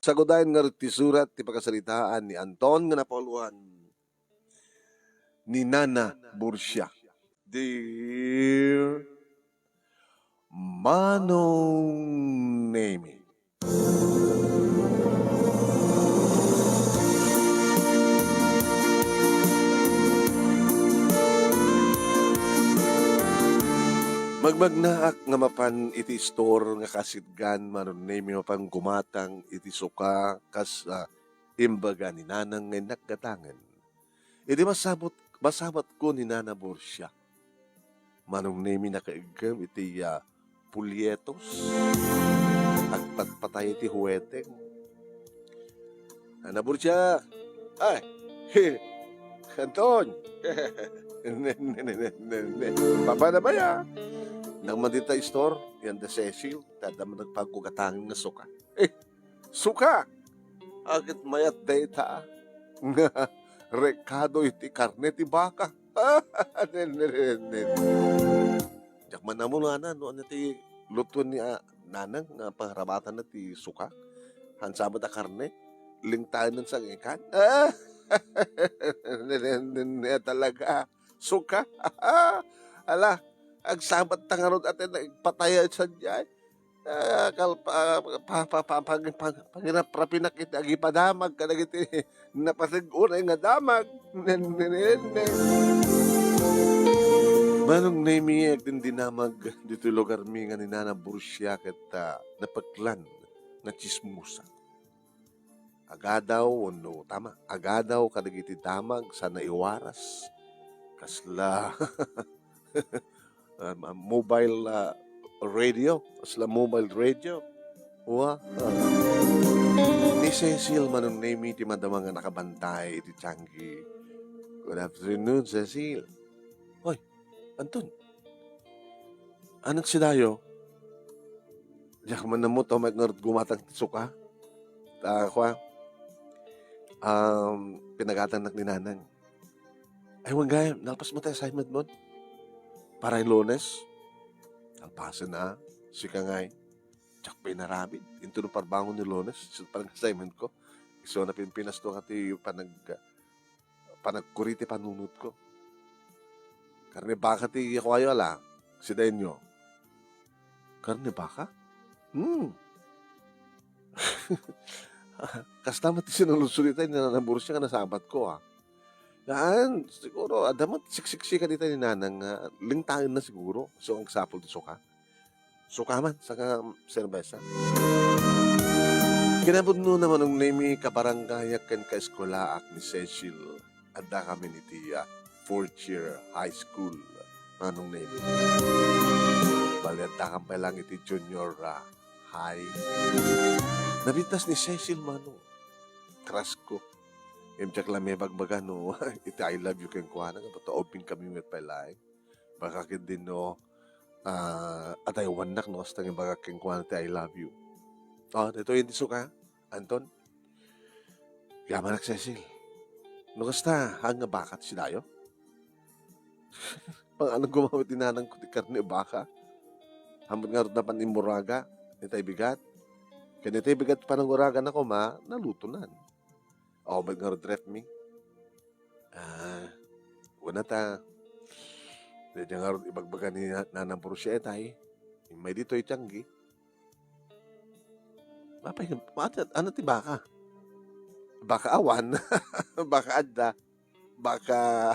Sagudayan nga ti surat ti pagkasalitaan ni Anton nga napauluan ni Nana Bursia. Dear Manong Nemi, magmagnaak nga mapan iti store nga kasidgan Manong Nemi mapang gumatang iti suka kas imbaga ni Nanang nga naggatangan. Iti masabot ko ni Nana Bursia. Manong Nemi nakaigam iti pulyetos at patpatay iti huweteng. Nana Bursia, ay, Anton, Papa na ba ya? Nang madita store, yan the Cecil, tada mo nagpagkugatangin nga suka. Suka! Agit mayat data. Rekado iti karne ti baka. Jak man mo na no ti luto ni nanang nga pangarabatan na ti suka. Hansabot a karne, lingtahan ng sangikan. Talaga. Suka. Ala, agsabat tangarod atin nagpataya sa diyan. Panginaprapinak iti agipadamag kadag iti napasigunay nga damag. Manong Nemi agdin dinamag dito lugar mi nga ni Nana Bursia ket napaglan na chismusa. Agadaw no tama, agadaw kadag iti damag sa naiwaras. Kasla mobile radio, kasla mobile radio. Ni Cecil Manong Nemi ti madamang nga nakabantay iti Changi. Good afternoon, Cecil. Hoy, Anton. Anong sidayo? Diyak man na mo to gumatang suka. Kwa, pinagatan ni Nanang. Ay, wanggay, nalpas mo tayo assignment mo. Para yung Lunes, alpasan na, si Kangay, tsak pinarabid, into no parbangon ni Lunes, so parang assignment ko. So, na Pilipinas to kati yung panagkuriti panunod ko. Karne baka ti kawayo ala, si Denyo. Karne baka? Kastama ti sinulusulitan na naburusya nga nasabat ko Yan, siguro, adamat siksiksi ka dito ni Nanang, lingtahin na siguro. So, ang sapol ti suka. Suka man, saka serbesa. Kinabudno naman ng Nemi kabaranggayak kan ka-eskolaak ni Cecil. Adda kami ni Tia, 4th year high school. Manong Nemi. Bali, adda kami lang iti junior high. Nabitas ni Cecil, Manong. Crush ko. Imtsak lang may bagbaga, no? Iti I love you kang kuha na. Bato open kami with palay. Baka kin din, no? At ay wanak, no? Basta nga baka kang kuha na iti I love you. Ito yung suka, Anton. Yaman ak Cecil. No, kasta, hanga bakat si Dayo? Pang anong gumamit dinanang ko ti karne baka? Hambot nga rin na panimuraga. Itay bigat. Kaya itay bigat pananguraga na ko, naluto na. Ba't nga ref me? Una ta. Dito nga rin ibagbaga ni Nanang Bursia etay. May dito itanggi. Ano ti baka? Baka awan. Baka adda. Baka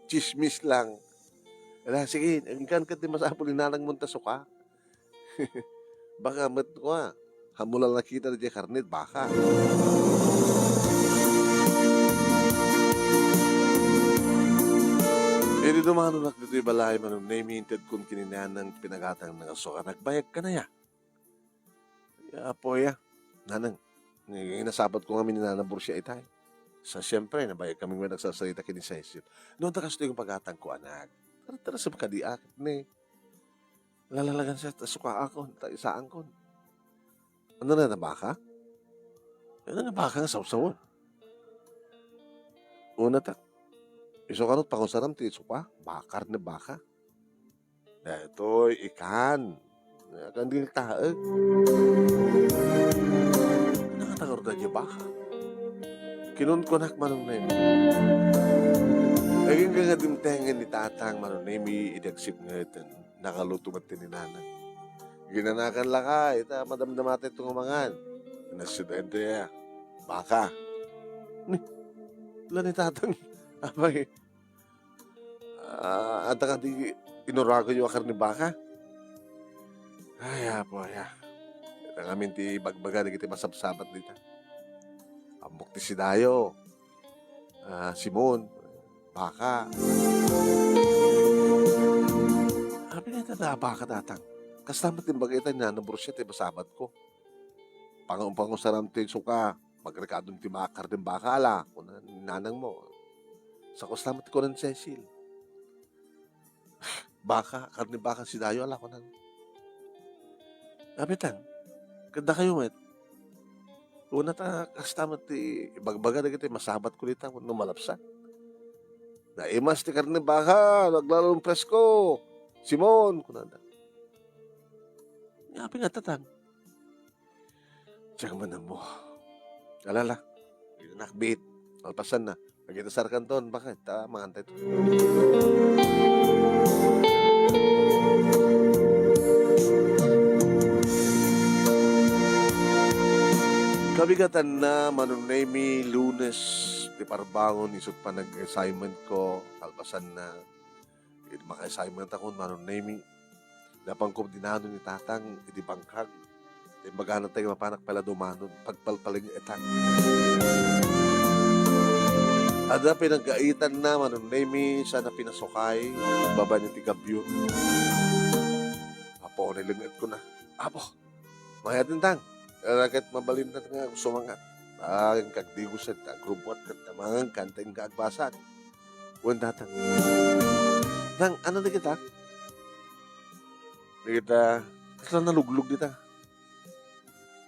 chismis lang. Sige, ikan ka ti masapul ni Nanang Montasuka. Baka mat ko hamulan na kita di karnit baka. Hindi dumanulak dito yung balay Manong Nemi hinted kung kininanang pinagatang ng asoka. Nagbayag ka na ya. Po Nanang, inasabat ko kami ni Nana Bursia itay. Sa siyempre, nabayag kami may nagsasalita kini Cecil. Noon takas ito yung pagatang ko, anak. Tara sa makadiak, ne. Lalalagan siya, suka ako, isaan ko. Ano na baka? Ano na baka nga sawsawan? Una iso kanot pakusaram ti suka, bakar na baka. Ito, ikan. Kan din taeg. da di baka. Kinunkunak manong nemi. Naging kagadimtengan ni tatang manong nemi idagsip nga ito. Nakaluto ba't tininanang. Ginanakan laka, ita madamdamate itong umangan. Nasidente ya, baka. Ni, wala ni tatang. Abay, ata ka di inurago yung akar ni baka. Ay, apo, ya. Ita ngamin ti bagbaga, di kiti masabsabat dita. Ambok ti si Dayo. Simon, baka. Sabi niya, tada, baka tatang. Kastamat din bagay tayo na nabrusya ti masabat ko. Pangang saram ti suka. Magrekadong ti makar din baka ala. Kung nanang mo. Sa kastamat ko ng Cecil. Baka, karni baka si Dayo ala ko nang. Sabi tang, ganda kayo met. Una ta kastamat ti ibagbaga na kita masabat ko dita kung malapsa. Naimas ti karni baka, naglalong presko. Simon, kunanda. Yapi nga tatang. Tiyak man mo. Alala, nakbit. Alpasan na. Pagkita sa kanton, bakit? Mangantay ito. Kabigatan na manunemi Lunes di parbangon isot pa nag-assignment ko. Alpasan na. Maka-assignment ako manunemi. Napang dinano ni tatang iti bangkag. Iti magana tayo mapanak pala dumanon. Pagpalpaling etang. Ada pinagkaitan na manunemi siya na pinasukay. Baba niya ti Gabyot. Apo, nilingat ko na. Apo, mayatin tang. Rakit mabalintan nga sumangat. Ang kagdigusan ta. Grupot kat tamangan kanteng kaagbasan. Huwag tatang. Tang, ano na kita? Kita, kasi naluglog kita.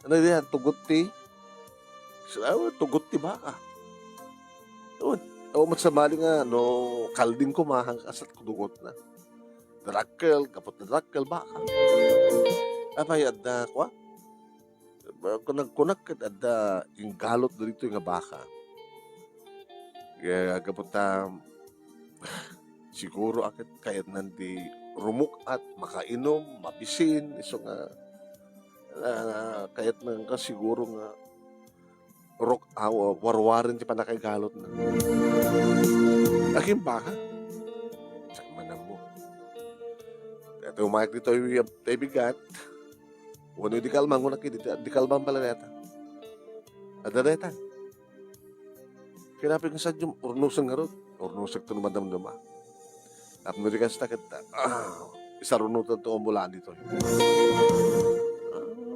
Ano yan? Tugot ti? Tugot ti baka. O matsamali nga, no, kalding ko mahangkas at kudugot na. Darakkel, kapot na darakkel baka. Apay, adda, kwa? Kunak kat adda, yung galot dito yung baka. Kaya, kapot na, siguro akit kayat nanti rumuk at makainom, mabisin, iso nga, kayat nang ka siguro nga, warwarin ti panakaigalot na. Aking baka, tsak manam mo. Ito umayak dito yung bigat, wano di kalmang ko di kalmang pala neta. Ada neta. Kinapin ka sa diyong urnusan nga ron, urnusak ito namadamdama. Apno di ka sa takit, isarunutan ito umulaan dito.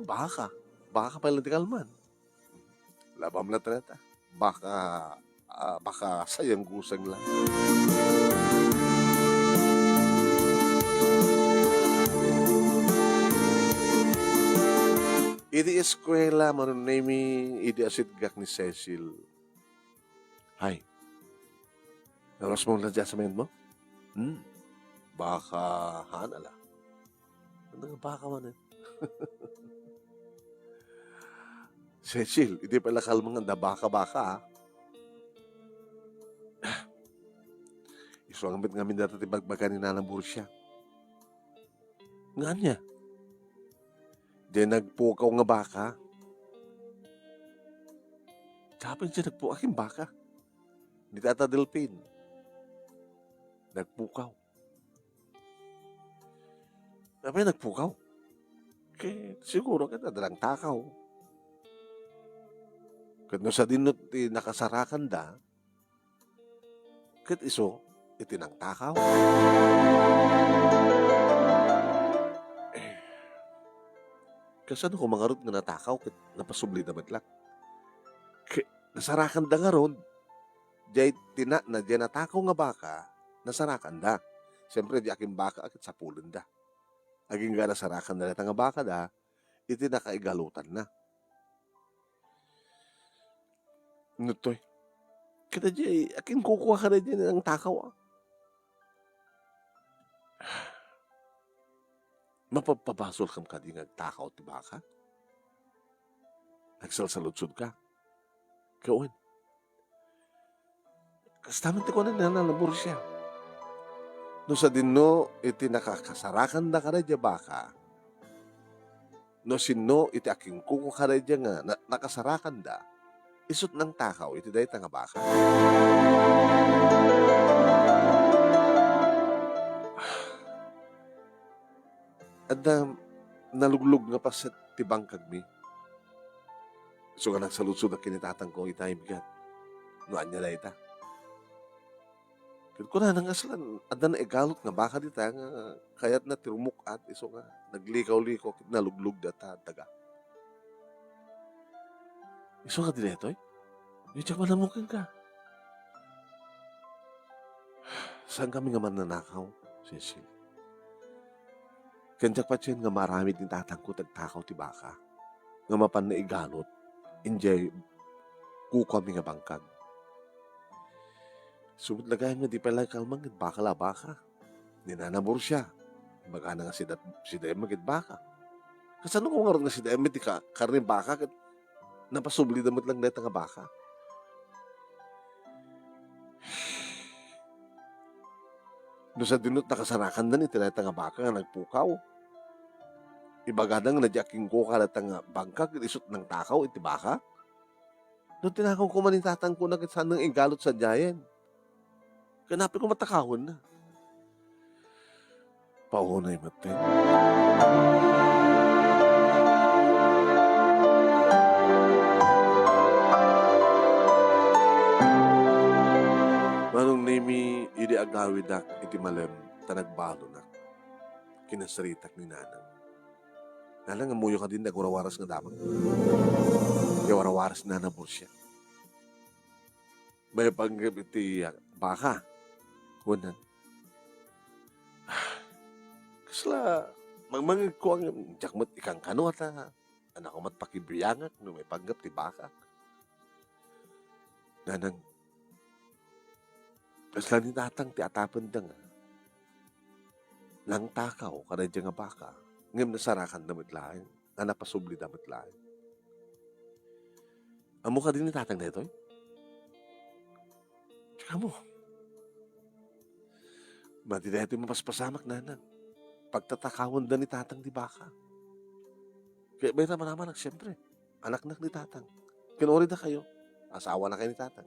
Baka pala di kalman. Labam na treta. Baka sayang gusang lang. Idi eskwela manunemi idi asidgak ni Cecil. Hay. Naros mong adjustment mo? Baka hanala. Ano nga baka man eh? Cecil, hindi pala kalmang anda baka-baka ha. Iso ang ambit ngamin dati bagbaga ni Nanang Bursya. Nga niya. Di nagpukaw nga baka. Sabi siya nagpukaw aking baka. Di Tata Delpin. Nagpukaw. Sabi nagpukaw. Kaya siguro kita dalang takaw. Kaya sa dinot nakasarakan da, kat iso, itinang takaw. Kasano ko mga rod nga natakaw, kat napasubli na batlak. Kaya nasarakan da nga ron, jay natakaw nga baka, nasarakan da. Siyempre, di aking baka, akit sa pulan da. Aging nga nasarakan na nga baka da, iti nakaigalutan na. Nutoy. Kita di, akin kukuha ka na dyan ng takaw. Mapapabasol kam ka di nga takaw ti baka? Nagsalsaludsod ka? Kaon. Kastaman ti ko na nalabor siya. No sa dinno, iti nakakasarakan da karadya baka. No sinno, iti aking kuko karadya nga nakasarakan da. Isut ng takaw, iti day nga baka. At naluglog nga pa sa tibang kagmi. So nga nagsaludsod na kinitatang ko itayim kat. No anya na ita. Kaya ko na nang aslan, ada na igalot nga baka dita nga kayat na tirumuk at iso nga naglikaw-likaw naluglog data taga. Iso nga dinetoy? Yung tsak malamukin ka. Saan kami nga mananakaw, Cecil? Kantsak pa siya nga maramid ni tatang ko tagtakaw ti baka. Nga mapan na igalot, enjoy kami nga bangkag. Sumut lagay nga di pala kalmang baka la baka. Ninanabor siya. Baga na nga si Daem magit baka. Kasano ko nga rin nga si Daem di ka karne baka kat napasubli damot lang deta nga baka. No sa dinot nakasarakan na ni tinata nga baka nga nagpukaw. Ibagadang nadyaking ko kalata nga bangkag isot ng takaw iti baka. No tinakaw ko man itatang ko na kitsan ng igalot sa jayen. Kanapin ko matakahon na. Paunay matin. Manong nimi idi agawid ak iti malem tanagbalo na. Kinasaritak ni nanang. Nalang amuyo ka din nagwarawaras nga damang. Kaya warawaras na nabor siya. May panggap iti baka. Kunan. Kasla, magmangag ko ang jakmat ikang kano at anak ko matpakibriyangat no may panggap ti baka. Nanang, kasla ni tatang ti atapan da nga. Lang takaw, karadya nga baka. Ngam nasarakan damit lain. Anak pasubli damit lain. Amo ka din ni tatang na ito? Tsaka mo. Mati na ito yung mapaspasamak nanang. Pagtatakawan da ni tatang di baka. Kaya may naman siyempre. Anak-anak ni tatang. Kinuri na kayo. Asawa na kayo ni tatang.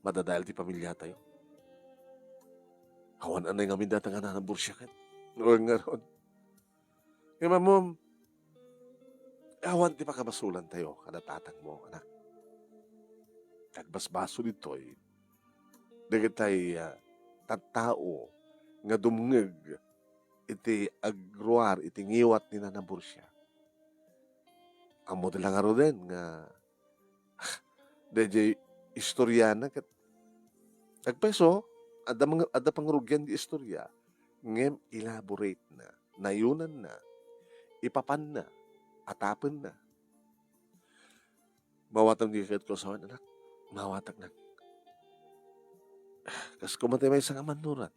Madadahil ti pamilya tayo. Awan anay ngamin datang nga nanambur siya kat. Noon nga ron. Kaya mamom, awan ti pakamasulan tayo kada tatang mo, anak. Tagbasbaso dito'y. Dagit tayo tattao nga dumngeg iti agruar iti ngiwat ni nanambur siya. Amo lang aro din nga DJ istoryana kat nagpeso ada pangrugyan di istorya ngem elaborate na nayunan na ipapan na atapen na mawatang di kat ko sa anak mawatak na kas kumatay may isang amanuran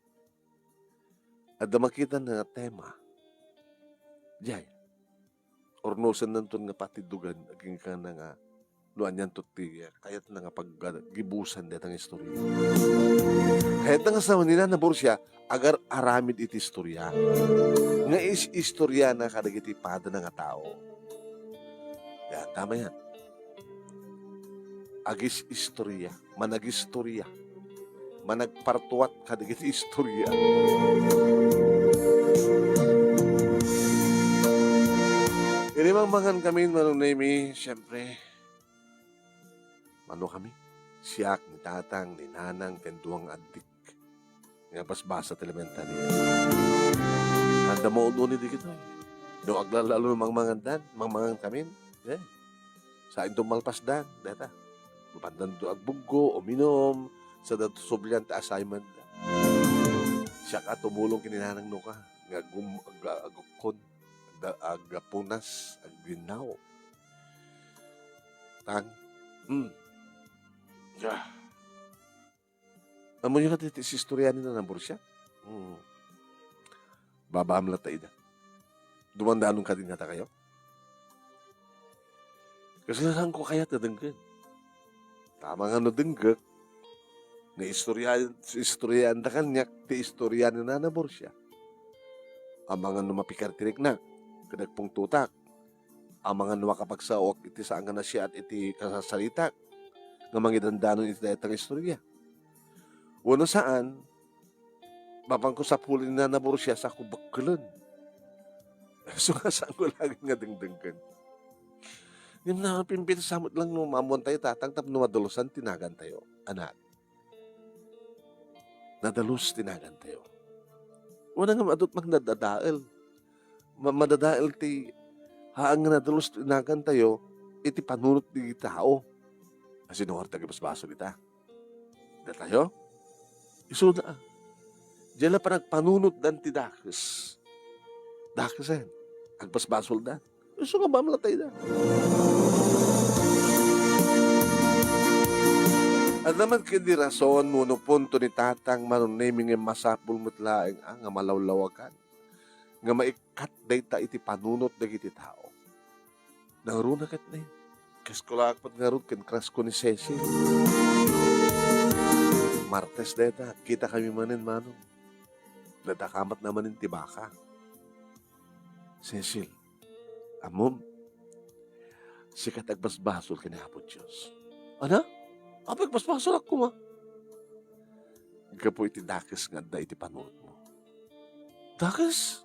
ada makita na tema jay ornosan nanton nga patidugan aging ka na nga luan yan tuti kayat na nga paggibusan detang istorya kayat na nga sa nila nabor siya agar aramid iti istorya nga istorya na kadagiti pada na nga tao yan tama yan agis istorya managistorya managpartuat kadagiti istorya inimang kami manong name siyempre ano kami? Siyak, ni tatang, ni nanang, kenduang adik. Nga basbasa elementary. Handa mo uno ni di kita. No aglalalo ng mangan kami. Eh. Sa indong malpasdan, data. Mapandan do agbuggo, uminom, sa dato sublian ta assignment. Siya ka tumulong kininanang no ka. Nga agukon, agapunas, agbinaw. Tang, Amo yung natin si istoryanin na nambur siya. Babaam lang tayo na. Dumandanong ka din nga kayo. Kasi lang ko kaya tadanggan. Tama nga no dinggak, nga istorya da kanyak, ti istorya ni nanabor siya. Ang mga numapikar tirik na, kadagpong tutak, ang mga numakapagsaok iti saan nga na siya at iti kasasalita, nga mangidandanon iti dayatang istorya. Wano saan, mapangko sa puli ni nanabor siya sa kubakkulan. So nga saan ko lagi nga dingdinggan. Yung na pimpin samot lang no mamon tayo tatang tap numadulusan tinagan tayo. Anak. Nadalus tinagan tayo. Wala nga madot magdadadael. Madadael ti haang nga nadalus tinagan tayo iti panunot di tao. Kasi nung harta baso kita. Da tayo? Iso na. Diyan na pa nagpanunot dan ti dakis. Dakisan. Agpasbasol dan. Iso nga ba malatay na? At naman kindi rason muno punto ni tatang manunaming ng masapul mutlaing nga malawlawakan. Nga maikat dayta iti panunot dagiti tao. Nangruna kat na yun. Kaskulak pat nga rin kras ko ni Cecil. Martes dayta, kita kami manin manong. Nadakamat naman yung tibaka. Cecil, amom, sikat agbasbasol kinahapon Diyos. Ano? Apag basbasol ako ma. Ika po iti dakis nga da iti panunod mo. Dakis?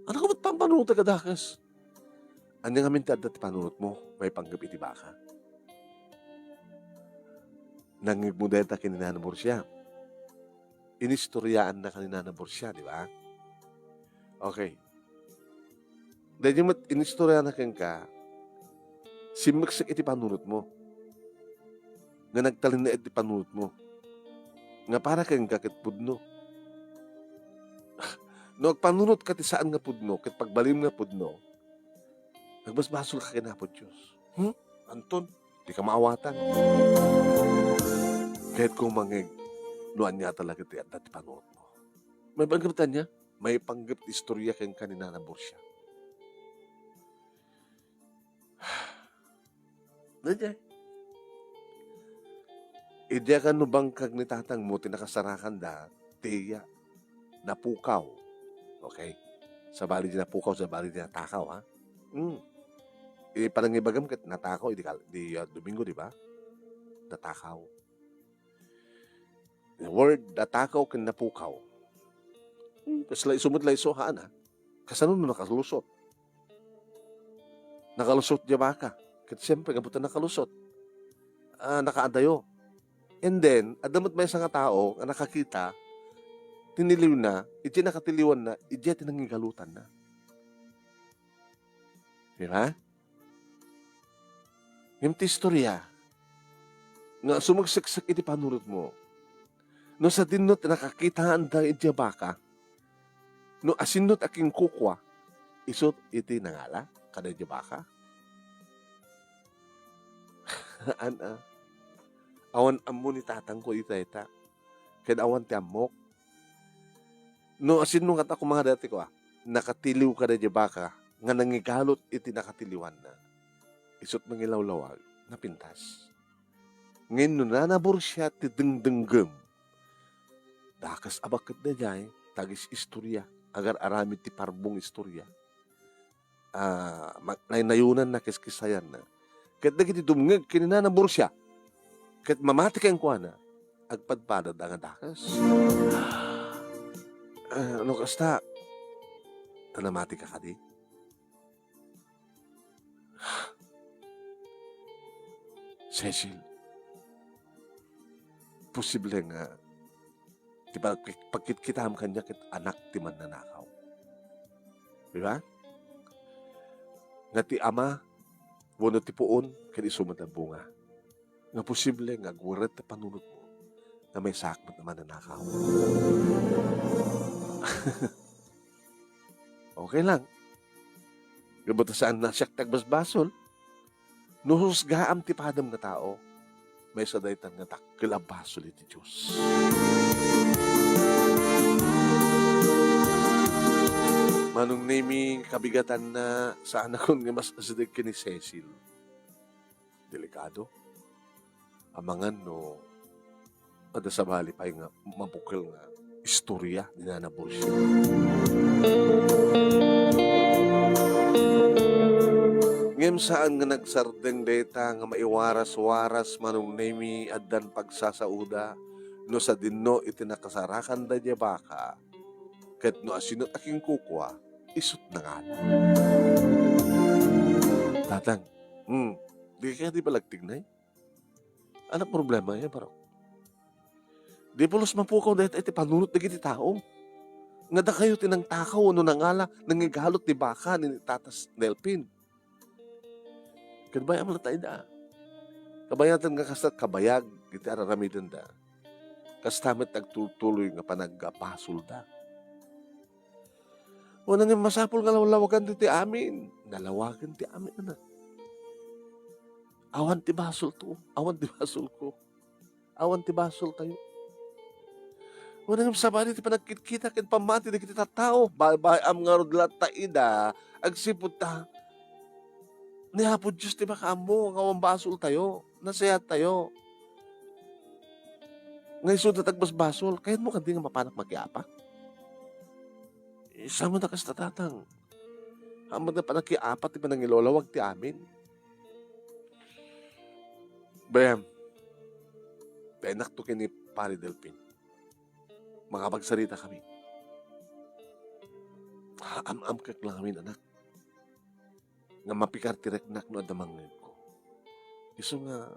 Ano ka ba't pang panunod ka dakis? Ano nga minti at iti panunod mo, may panggap iti baka. Nangig mo dahil ta kininanabor siya. Inistoryaan na kaninanabor siya, di ba? Okay. Dahil yung inistoryaan na ka, simagsik iti panunod mo. Nga nagtalin na iti panunod mo. Nga para kang kakit pudno. No, agpanunod ka ti saan nga pudno, kit pagbalim nga pudno, nagbasbasol ka kinapod Diyos. Anton, di ka maawatan. Kahit kung mangig, nuan niya talaga ti at panunod mo. May panggapitan niya, may panggap istorya kang kanina na bursya. Nandiyan. Idya ka no bang kag ni tatang mo, tinakasarakan da, tiya, napukaw. Okay? Sa bali di napukaw, sa bali di natakaw, ha? Parang ibagam kat natakaw, di Domingo, di ba? Natakaw. The word, natakaw kin napukaw. Kasla isumod la isohaan, ha? Kasano no nakalusot? Nakalusot di ba ka? Kasi siyempre, kabutan nakalusot. Nakaadayo. And then, adamot may isang tao na nakakita, tiniliw na, iti nakatiliwan na, iti tinangigalutan na. Di ba? Yung istorya, nga sumagsaksik iti panurot mo, no sa dinot nakakitaan da iti baka, no asinot aking kukwa, isot iti nangala, kada iti baka. Awan amo ni tatang ko ita. Kaya awan ti amok. No, asin nung kata ko mga dati ko, nakatiliw ka na di baka, nga nangigalot iti nakatiliwan na. Isot mangilawlawag, napintas. Ngayon no, nanabor siya ti dengdenggem. Dakas abakat na jay, tagis istorya, agar aramid ti parbong istorya. Nayunan na kiskisayan na. Kat nagiti dumngeg, kininanabor siya. Kat mamati kayang kuha na, agpadpadad ang dakas. Ano kasta, tanamati ka kadi? Cecil, posible nga, pagkitkitam kanya kit anak ti man nanakaw. Diba? Nga ti ama, wano ti puon, kaya isumad ang bunga. Nga posible nga agwarat na panunod mo na may sakmat naman nanakaw. Okay lang. Gabuta saan na siya tagbasbasol, nuhusgaam ti padam na tao, may sadaytan nga takilabasol iti Diyos. Manong naming kabigatan na saan akong nga mas asidig ni Cecil. Delikado. Amangan no, ada sa bali pa nga mabukil nga istorya ni Nana Borsia. Ngem saan nga nagsardeng deta nga maiwaras-waras manong nemi addan pagsasauda no sa dinno iti nakasarakan da niya baka ket no asinot aking kukwa isut na nga. Tatang, di kaya di balagtignay? Ano problema niya baro? Di pulos mapukaw dahil iti panunot na giti tao. Nga da kayo tinang takaw no nangala nangigalot ni baka ni Tatas Nelpin. Kanbay ang tayo da. Kabayatan nga kasat kabayag iti araramidan da. Kastamit nagtutuloy nga panagapasol da. Wala nga masapol nga lawagan ti amin. Nalawagan ti amin anak. Awan ti basol to. Awan ti basol ko. Awan ti basol tayo. Wala nga sabali ti panagkita ken pamati na kita tao. Am nga rodlat taida. Agsipot ta. Ni hapon Diyos ti baka mo. Nga awan basol tayo. Nasayat tayo. Ngay sunod na tagbas basol. Kahit mo kandi nga mapanak magyapa. Isa mo na kas tatatang. Hamad na panakiapat ti panangilolawag ti amin. Bayam, penak to kini Pari Delpin. Makapagsalita kami. Am kak lang kami anak. Nga mapikar tireknak no adamangin ko. Iso nga,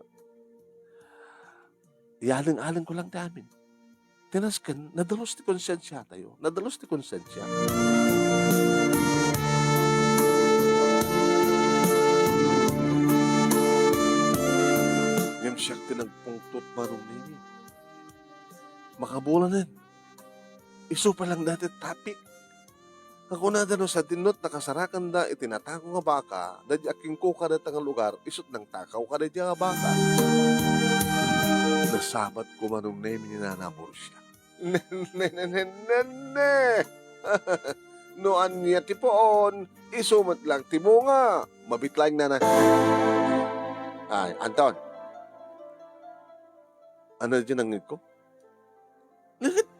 ialing-aling ko lang ti amin. Tinaskan, nadalos ti konsensya tayo. Nadalos ti konsensya. Ngem siya tinagpungtot marong nini. Makabulanan. Iso pa lang dati tapik. Ako na dano sa dinot nakasarakan da itinatako nga baka dadya aking kuka da nga lugar isot ng takaw ka dadya nga baka. Nasabat ko manong name ni Nana Borsia. Ne. Noan niya tipoon, isumat lang timo nga. Mabitlang na. Ay, Anton. Ano dyan nangig ko?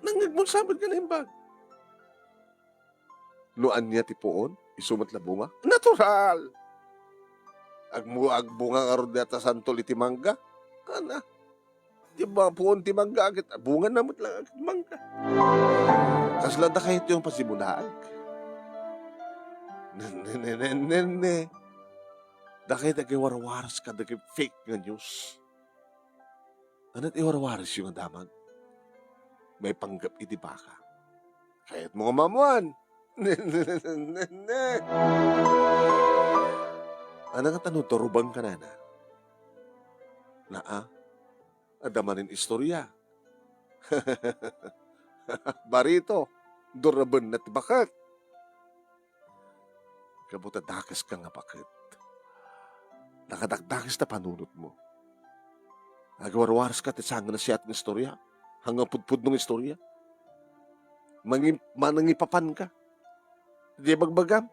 Nangig mo sabad ka na yung bag. Noan niya tipoon, isumat la bunga. Natural. Agbunga nga ron data santol iti mangga. Kana. Di ba puon ti mangga agit. Bunga namot lang agit mangga. Kaslada kahit yung pasimunaag. Ne. Da kahit nag-iwarawaras ka, nag-fake nga news. Ano't iwarawaras yung damag? May panggap iti baka. Kahit mga mamuan. Ne. Ano nga tanong, turubang ka na. Adamanin istorya. Barito, duraban na tibakat. Kabuta dakas ka nga bakit. Nakadakdakas na panunot mo. Nagwarwaras ka tisanga na siya at ng istorya. Hanggang pudpud ng istorya. Manangipapan ka. Di bagbagam.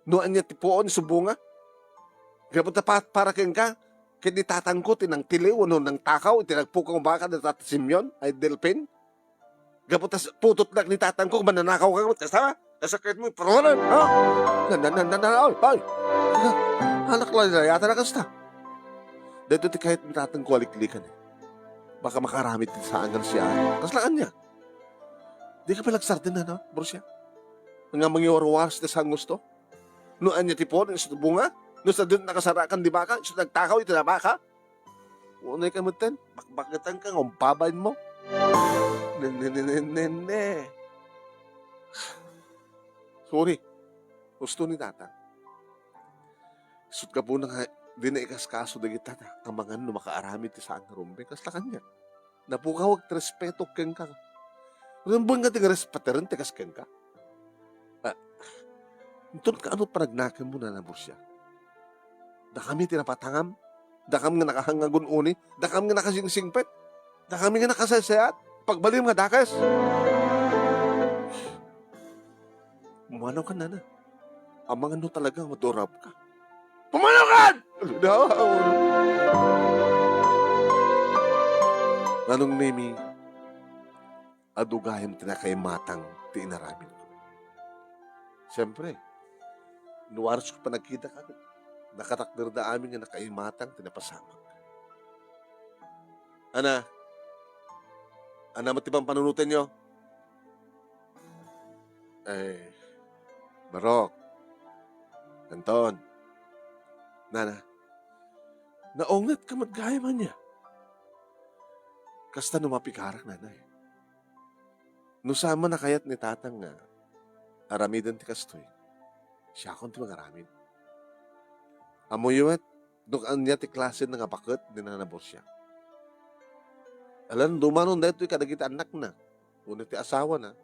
Noan niya tipuon subunga. Kabuta para keng ka. Kini tatangko tinang tiliw no ng takaw. Tinagpukang baka na tatasimyon ay Delpin. Gaputas putot lang ni tatang ko, mananakaw ka, kasama? Kasakit mo, paronan, ha? Ay! Anak lang na, yata na kasta. Dito ti kahit ni tatang ko aliklikan eh. Baka makaramit din sa angan siya. Kaslaan niya. Di ka palagsardin na, no, Borsia? Nga mangiwarwas na sa gusto? Noan niya tipon, sa bunga? No sa din nakasarakan di baka? Sa nagtakaw, ito na baka? Unay ka mo ten, bakbakatan ka, ngumpabain mo. Ne. Sorry. Gusto ni tata. Sut ka po na nga, di na ikaskaso na kita na. Ang mga no makaaramid ti saan na rumbe. Kasla kanya. Napukawag respeto keng ka. Rambang nga tinga respeterin, tikas keng ka. Ito ka ano panagnakin mo na Borsia. Da kami tinapatangam. Da kami nga nakahangagun uni. Da kami nga nakasingsingpet. Da kami nga nakasasayat. Pagbalim nga dakas. Pumanaw ka na. Ang mga no talaga madurab ka. Pumanaw ka! Anong nimi, adugayam tinakaimatang ti inaramin ko. Siyempre, nuwaros ko pa nagkita ka. Nakatakder da amin nga nakaimatang tinapasamak. Ana, matibang panunutin nyo? Eh, Barok, Anton, Nana, naongat ka maggaya man niya. Kasta numapikarak nanay. Nusama na kayat ni tatang nga, aramidan ti kastoy. Siya akong ti magaramid. Amuyuat, doon niya ti klase na nga bakit, dinanabos siya. Alam, dumanon na ito'y kadagita anak na. Unit ti asawa na.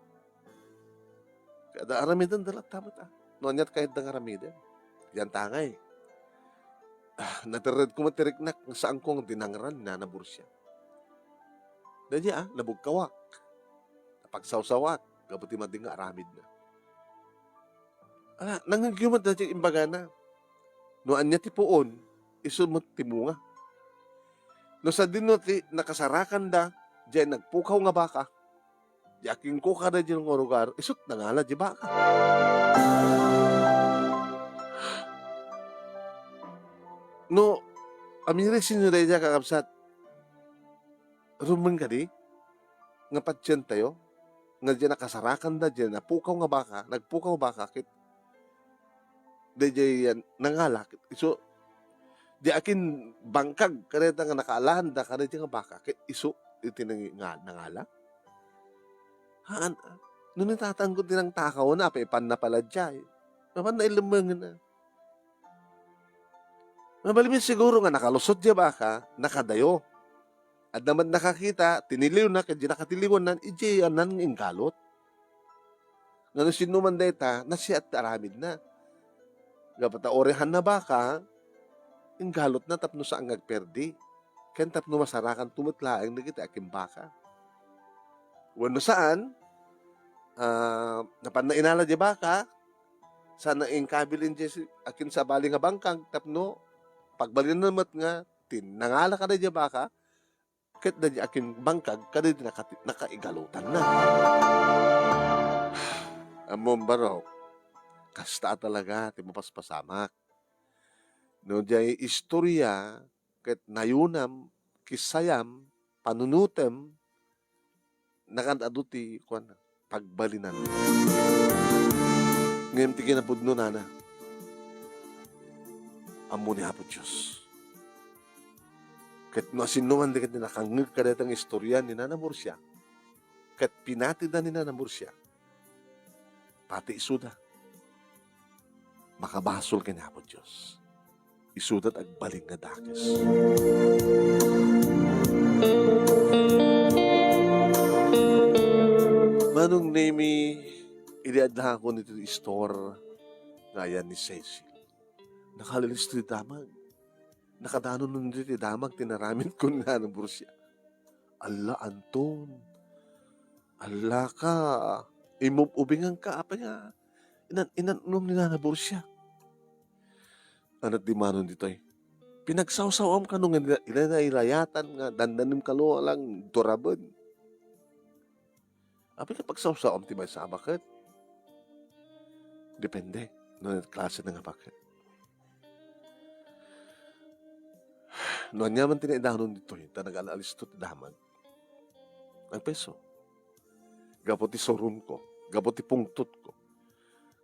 Kada aramidan dalat tamat ah. Noon niya't kahit ng aramidan. Yan tangay. Natirid ko matiriknak saan kong dinangran na nabur siya. Dahil niya nabugkawak. Napagsawsawak. Kabuti mading nga aramid na. Nangagyumat na siya imbaga na. Noan niya ti puon, isunod ti bunga. No sa din no ti nakasarakan da, diyan nagpukaw nga baka, di aking kuka na diyan ng orugar, isut na nga la di baka. No, amire sinure diya kakabsat, rumen ka di, nga patsyan tayo, nga diyan nakasarakan da diyan, napukaw nga baka, nagpukaw baka, kit, di diyan nangalak, iso, di akin bangkag kareta nga nakaalahan da kareta nga baka kay iso iti nangala. Haan, nung natatanggot din ang takaw na pan na pala dyan. Naman na ilumangan na. Mabalimin siguro nga nakalusot diya baka, nakadayo. At naman nakakita, tiniliw na, kaya nakatiliwan na, iji yan nang ingkalot. Nga nung sinuman deta, nasi at aramid na. Gapata orehan na baka, inggalot na tapno sa angag perdi. Ken tapno masarakan tumutlaang nagiti aking baka. Wano saan, napan na inala di baka, sana ingkabilin di akin sa bali nga bangkang, tapno, pagbalin namat nga, nangala ka na di baka, ket na di akin bangkag, kada di nakaigalutan na. Among barok, kasta talaga, ti mapaspasamak. No, jay istorya, ket nayunam, kisayam, panunutem, nakadaduti, pagbalinan. Ngayon ti kinapudno nana, amo ni Apo Diyos. Ket no asinuman di ket nakangeg kadetang istorya ni Nana Murcia, ket pinatid na ni Nana Murcia, pati isuda, makabasol kay ni Apo Diyos. Isudat agbaling nga dakes. Manong nemi, iliadlahan ko nito istor nga yan ni Cecil. Nakalilis ti damag. Nakadanon nun ti damag, tinaramin ko na ng Borussia. Ala, Anton. Ala ka. Imubingan ka, apa nga. Inanom ni na Borussia. Anat di manon dito eh. Pinagsawsawam ka nung ilayatan nga, dandanim ka lo lang durabon. Apa ka pagsawsawam ti may sa bakit? Depende. No klase na nga bakit. No anyaman tinaidanon dito eh, tanag-alalis to ti damag. Ang peso. Gapot ti sorun ko. Gapot ti pungtot ko.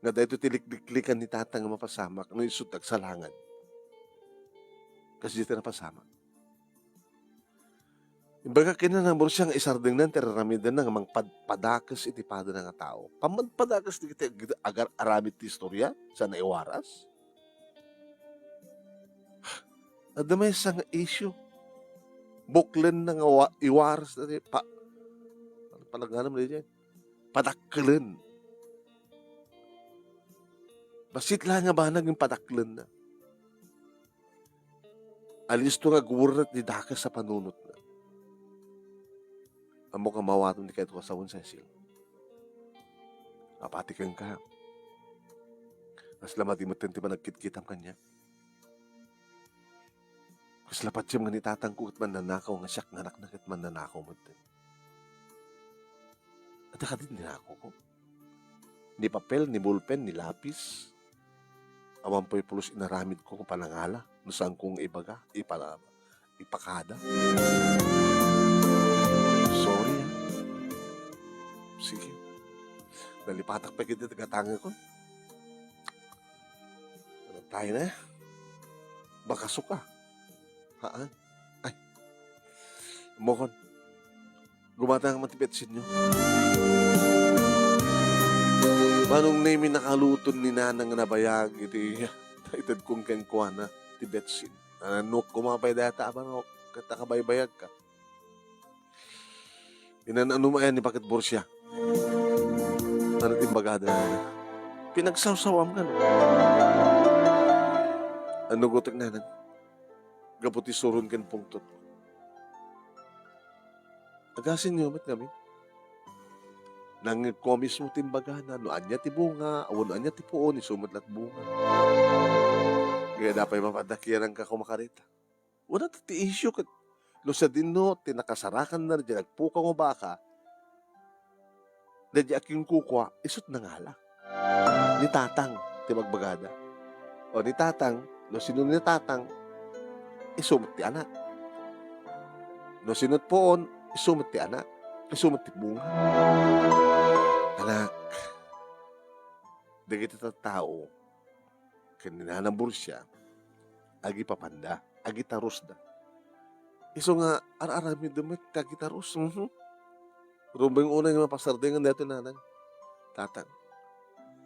Nga dahito tiliklikan ni tatang mapasamak no isutag salangan. Kasi dito napasamak. Imbaga kinanamor siyang isarding nan teraramidan na nga mang padakas iti pada na nga tao. Pamadpadakas di kita agar aramid ti istorya sa naiwaras. Adamay sa nga issue. Buklen na nga iwaras na palagana mo dyan. Padaklen. Basit lang nga ba naging padaklen na. Alis to nga guwurat ni dakas sa panunot na. Amo ka mawaton di kahit kasawon sa Cecil. Apatikan ka. Mas lamati mo tinti pa nagkit-kitam kanya. Kas lapat siyam nga ni tatang ko man nanakaw nga siyak nga anak nakit man nanakaw mo din. At ka din ninakaw ko. Ni papel, ni ballpen, ni lapis. Awan po'y pulos inaramid ko kung panangala. No saan kong ibaga, ipakada. Sorry ha. Sige. Nalipatak pa kita tagatanga ko. Ano tayo na? Baka suka. Haan? Ay. Mokon. Gumata ang matibetsin nyo. Manong name nakaluton ni nanang nabayag iti itad kong kengkuha na tibetsin. Anok kumapay data abang katakabaybayag ka. Inanano mo yan ni bakit borsya? Ano timbagada na? Pinagsawsawam ka no? Ano gotek nanang? Gaputi surun ken pungtot. Agasin niyo mat kami. Nang komis mo timbaga na, no anya ti bunga, awon anya ti puon, isumatlat bunga. Kaya dapat mapadakyan ka kumakarita. Wala ti issue kat. Lo sa dino, tinakasarakan na dyan, nagpuka mo baka, na dyan aking kukwa, isot na ngala. Ni tatang, ti magbagada. O ni tatang, lo sino ni tatang, isumot ti anak. No sinot poon, isumot ti anak. Isumot ti bunga. Anak, di kita tao, kanina ng bursya, agi papanda, agi tarus da. Iso nga, ararami damit, kagi tarus. Rumbang unay nga mapasardingan dito nanang, tatang.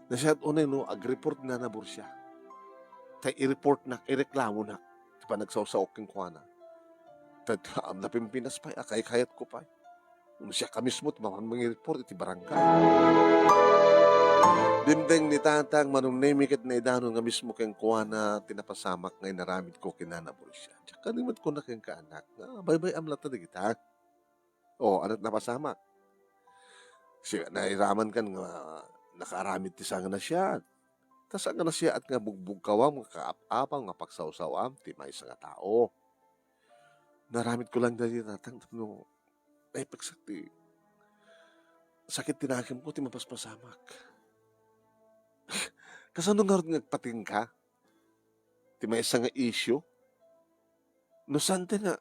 Nasyat unay no, ag-report na na bursya. Tay i-report na, i-reklamo na. Di pa nagsawsaok king kuwana. Tadam na Pimpinas pa, akay-kayat ko pa. Siya ka mismo, tumakan mga report, iti barangay. Dindeng ni tatang, manong namikit na idano nga mismo keng kuha na tinapasamak nga inaramid ko kinanabol siya. Tsaka nimot ko na keng kaanak, bay-bay amlat na kita. O, anat napasamak. Siya, nairaman kan nga, nakaaramid ti sanga na siya. Tas nga na siya at nga bugbog kawam, nga kaap-apang, nga pagsawsawam, ti may nga tao. Naramid ko lang dali tatang, no, ay pagsakti. Sakit tinakim ko, ti mapaspasamak. Kasano nga rin nagpating ka? Ti may nga issue? No sante nga,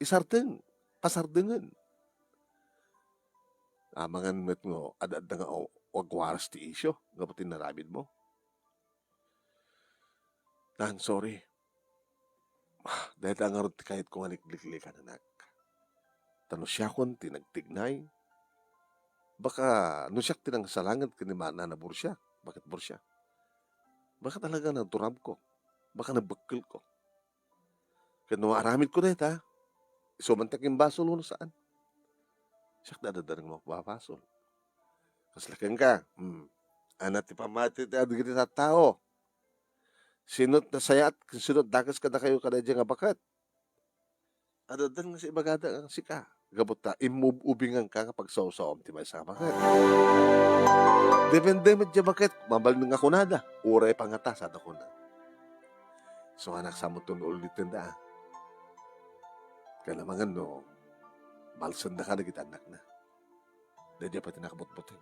isarteng, pasardengan. Amangan met ngo, adad nga wagwaras ti issue, nga pati naramid mo. Nang, sorry. Dahil ang arot kahit kung alikliklikan anak. Tano siya kon tinagtignay. Baka no siya tinang salangan kinimana na bursya. Bakit bursya? Baka talaga naturam ko. Baka nabakil ko. Kaya no aramid ko na ita. Isumantak yung basol mo saan. Siya dadadarang mo papasol. Kaslakan ka. Anak ti pamati ti adigiti sa tao. Sinot na sayat, sinot dakas ka na kayo ka na dyan nga bakat. Adadan nga si ibagada ang sika. Gabot ta, imubingan ka kapag saw-sawam ti may sa bakat. Depende mo dyan bakat, mabal nga kunada. Uray pangata sa ako na. So anak sa mo ulitin da. Kaya naman no, balsan na ka na kita anak na. Dahil pa tinakabot-botin.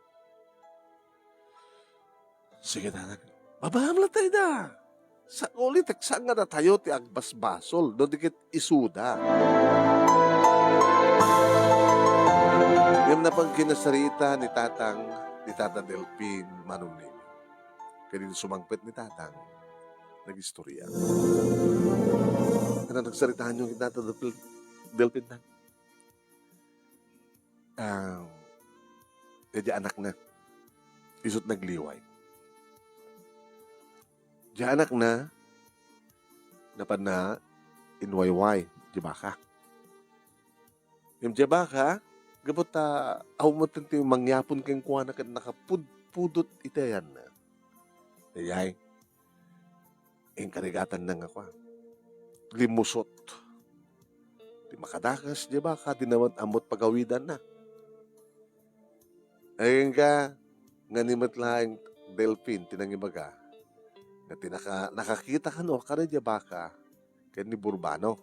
Sige na anak. Babaham lang tayo da. Sa ulit, saan nga na tayo ti agbasbasol, doon dikit isuda. Yung na pang kinasarita ni Tata Delpin Manunin. Kaya dito sumangpit ni Tatang, nag-istorya. Ano nagsaritahan yung Tata Delpin na? Diya anak na, isot nagliway. Diya anak na, napad na, inwayway, jibaka. Yung jibaka, gabot awmotan tayo mangyapon kang kuha na nakapudpudot itayan na. Ayay, yung karigatan na nga kwa. Limusot. Di makadakas, jibaka, di naman amot pagawidan na. Ayun ka, nga nimat lang Delphin, tinangibaga, Kati nakakita ka no, kada di baka, kaya ni Burbano.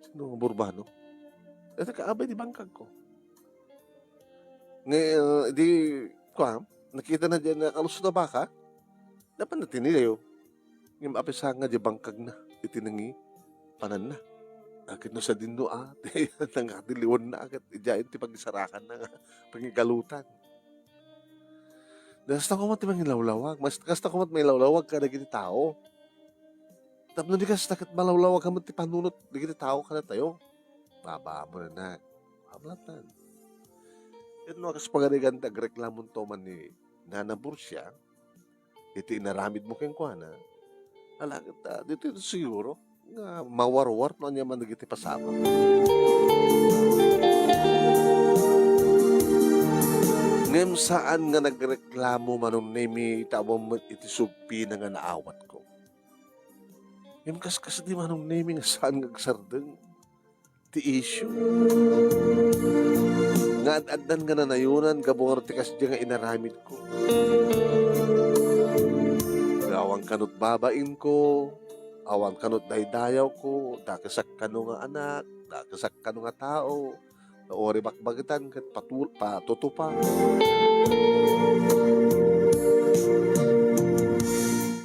Sino nga Burbano? Ito kaabay di bangkag ko. Ngayon, di, nakita na dyan na kalusot na baka, dapat na tinilayo. Yung apisa nga di bangkag na, itinangi, panan na. Akit no sa dindo nangatiliwan na agad, ijayin ti pagisarakan na nga, pangigalutan. Dasta ko mat ibang ilawlawag. Mas kasta ko mat may lawlawag ka na giti tao. Tapno di kas takit malawlawag ka mat ti panunot di giti tao ka na tayo. Baba mo na. Bablatan. Ito no kas pagadigan tagreklamon to man ni Nana Bursia. Iti inaramid mo keng kuana. Alagit dito siguro nga mawarwar no niya man nagiti pasama. Ngem saan nga nagreklamo manong nemi tawang iti sugpi na nga naawat ko. Ngem kas di manong nemi nga saan ngagsardeng ti issue. Nga ad-addan nga nanayunan gabungar ti kas nga inaramid ko. Awang kanot babain ko, awang kanot daydayaw ko, dakasak kano nga anak, dakasak kano nga tao, ori bakbagitan kat patutupa.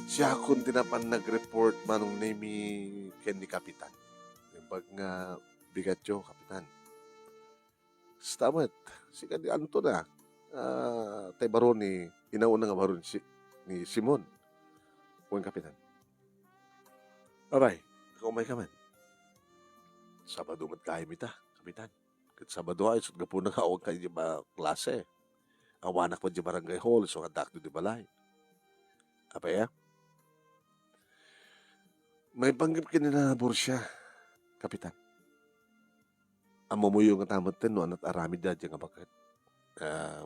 Siya kung tinapan nag-report manong name ken ni Kapitan. Pag nga bigat yo, Kapitan. Stamat, si kadi anto na. Tay baron ni, inauna nga baron ni Simon. Kung Kapitan. Abay, kumay ka man. Sabado mat kayo mita, Kapitan. Kat Sabado ay sud gapo nang awag kayo di ba klase. Awanak pa di barangay hall so kadak di balay. Apa ya? May panggap kinanabor siya, Kapitan. Amo mo yung tamat no anat aramid da nga bakit.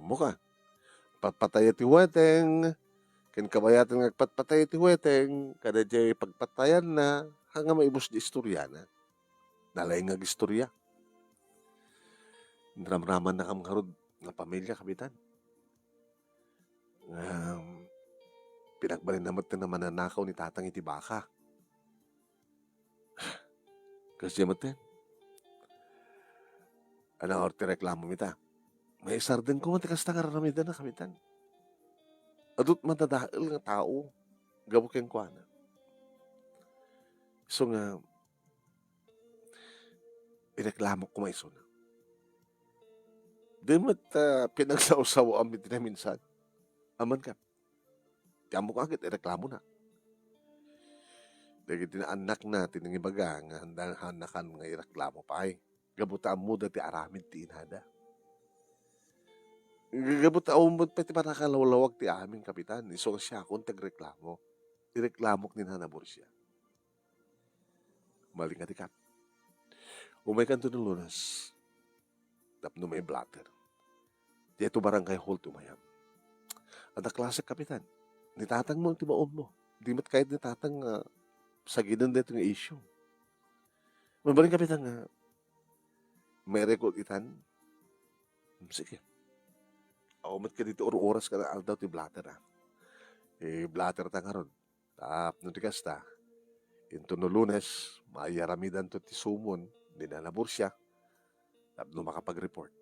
Muka. Patpatay ti weteng. Ken kabayatan nga patpatay ti weteng. Kada jay pagpatayan na hanga maibos di istorya na. Nalay nga istorya. Ramraman na kam karod nga pamilya, Kapitan. Pinagbalin naman na mananakaw ni tatang iti baka. Kasi matin. Ano orti reklamo mita. May sarden ko matikas na karamida na, Kapitan. Adut matadahil nga tao. Gabok yung kuana. So nga, ireklamo ko may na. Di mat pinagsaw-saw ang mitin na minsan. Aman ka. Tiamo ka agad, ireklamo na. Dahil tinaanak na, tinangibaga, nga handang-handakan nga ireklamo pa ay. Gabutaan mo dati aramid ti inada. Gabutaan mo pati para nakalawlawag ti aming Kapitan. So siya kung tagreklamo. Ireklamok ni Nanabor siya. Maling nga tikat. Umay kanto ng Lunas. Tapno may blatter. Di ito barangay hall tumayam. At klase Kapitan. Nitatang mo ang timaon mo. Di mat kahit nitatang sa ginan dito ng issue. Mabaling Kapitan nga may record itan. Sige. Mat ka dito oras ka na aldaw ti blatter blatter ta nga ron. Tapno ti kasta. Into no Lunes, maayaramidan to ti sumon. Dinanabor siya. Tapno makapag-report.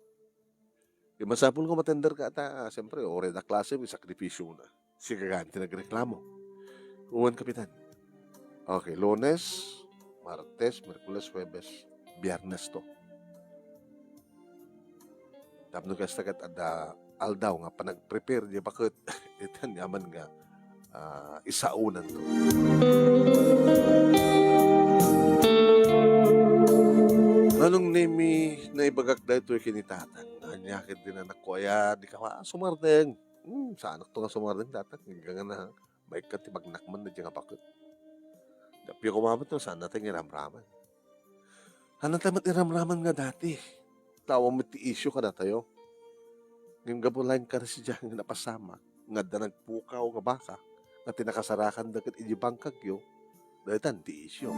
Masapul ko matender ka ata, siyempre, ore na klase, may sakripisyo mo na. Sige ganti nagreklamo. Uwan, Kapitan. Okay, Lunes, Martes, Merkules, Huwebes, Biyernes to. Tapno ka sagat ada aldaw nga pa nag-prepare di bakit itan yaman nga isaunan to. Anong nemi na ibagak da ito kinitatan? Nanyakit din anak ko, di ka sumardeng. Sa anak to nga sumardeng datat. Hanggang na, may katibagnak-man na dyan nga bakit. Dapi ko mamat to, saan natin iramraman? Ano tamat iramraman nga dati? Tawang mo ti issue ka na tayo. Ngayon gabulain ka na si dyan nga napasama. Nga da nagpukaw nga baka. Nga tinakasarakan dagat ijibangkag yo. Dahil tan ti issue.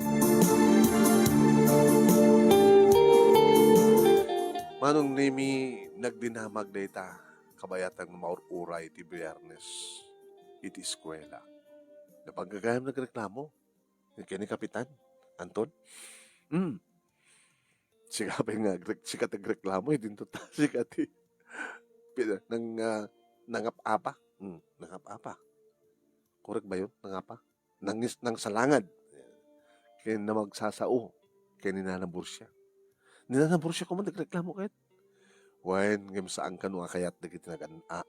Manong nemi nagdinamag na kabayatang maururay iti Biyernes iti eskwela. Napagkagayam nagreklamo. Yung kini Kapitan, Anton. Hmm. Sikat nga, sikat nagreklamo, din to ta, sikat nang nangap-apa. Nangap-apa. Correct ba yun? Nangapa? Nang salangad. Kaya na magsasao. Kaya ninanabur siya. Ninanabur siya kung nagreklamo kahit. Wen, ngem saan ka nung akayat na kita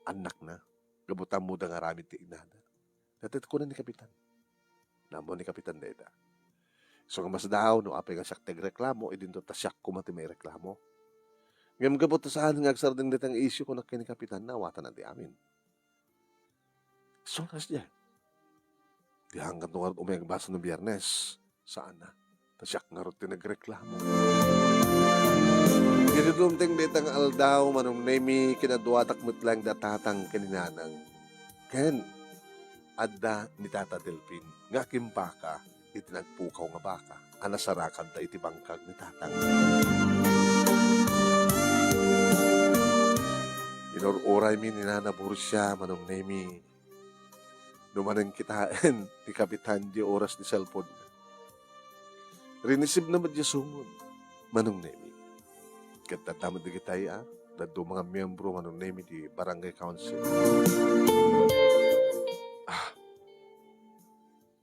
anak na. Gabutan mo da nga ramit ti inada. Datit ko na ni Kapitan. Namo ni Kapitan Deda. So nga mas daw, no apay nga siyak tagreklamo, idin to tasyak ko mati may reklamo. Ngem gabot to saan nga agsardeng ditang issue ko na kini Kapitan na watan na di amin. So nas diya. Di hanggang tungarot umayag basa ng biyernes. Saan na? Tasyak nga rin tinagreklamo. Kinidumting ditang aldaw manong nemi kinaduatak mutlang datatang kininanang. Ken, adda ni Tata Delpin, nga kimpaka, itinagpukaw nga baka, anasarakan da iti bangkag ni Tatang. Inururay mi ninanabur siya manong nemi, numanang kitain, ti Kapitan di oras di cellphone. Rinisib na madya sumod, manong nemi. Katatama di kitaya, dado mga miyembro manong nemi di barangay council.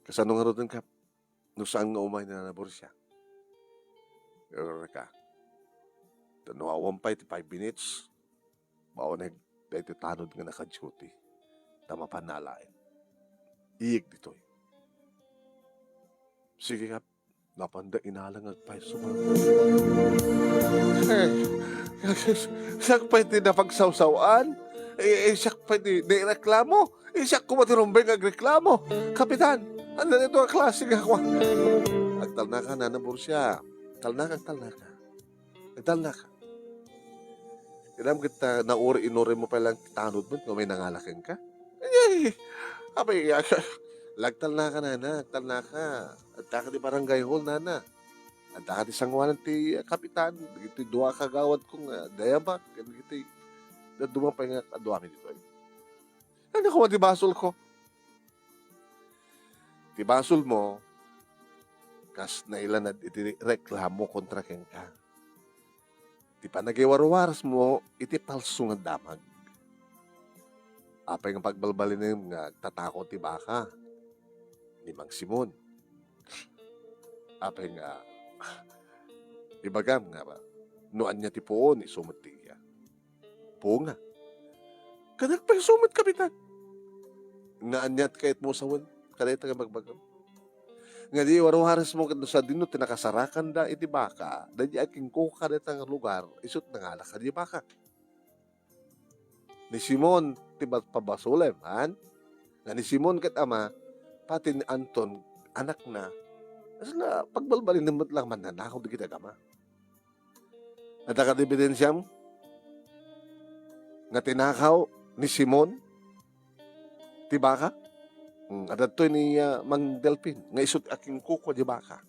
Kasano nga rin ka, no saan nga umay na nabor siya. Pero ka, tanuawampay ti 5 minutes, maunag dahil ti tanod nga naka-duty, tama panalain. Iyig dito. Sige ka, napanda inalang agpay sumang. Siyak pa iti napagsawsawan, siyak pa iti nireklamo, siyak kumatirumbay agreklamo. Kapitan, ano na ito ang klase nga ako? Agtalna ka na nabur siya. Agtalna ka. Ilam kita inuri mo palang tanod mo kung may nangalakin ka. Ay, abay, lagtalna ka na. At ka di barangay hall na. At ka di sangwanan ti Kapitan. Ito dua kagawad kong dayabak. Ito dumapay nga kaduamin dito. Ano ko matibasol ko? Tibasol mo, kas nailanad iti reklamo kontra ken ka. Ti panagiwarwaras mo, iti palso nga damag. Apay nga pagbalbalin nga tatakot ti baka, ni Mang Simon. Apay nga, ibagam nga ba, noan niya ti poon, isumot ti iya. Po nga. Kanak pa isumot, Kapitan. Naan niya't kahit mo sawon, kadayta nga magbagam. Nga di waruharas mo sa dino tinakasarakan da iti baka, da di aking ko kadayta nga lugar, isut na nga laka di baka. Ni Simon, tibat pabasulem, han? Nga ni Simon kat ama, pati ni Anton, anak na, asla pagbalbalin naman lang mananakaw di kita kama. At akadibidensya mo, nga tinakaw ni Simon, ti baka, at ito ni Mang Delpin, nga isut aking kuko di baka.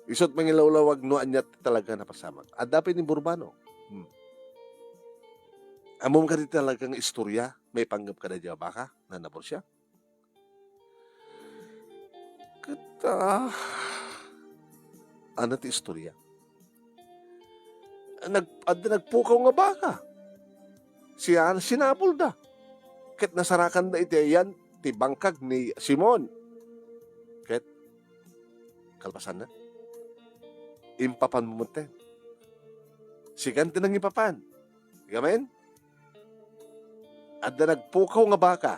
Isut mangilawlawag no anyat talaga napasamak. At dapat ni Burbano. Amom ka di talagang istorya, may panggap ka na di baka, na nabor siya. Kata, ano ti istorya? Nagpukaw nga baka. Siya sinapol da. Ket nasarakan da iti yan, ti bangkag ni Simon. Ket, kalpasan na. Impapan mo munten. Sigan tinang ipapan. Gamen? At na nagpukaw nga baka.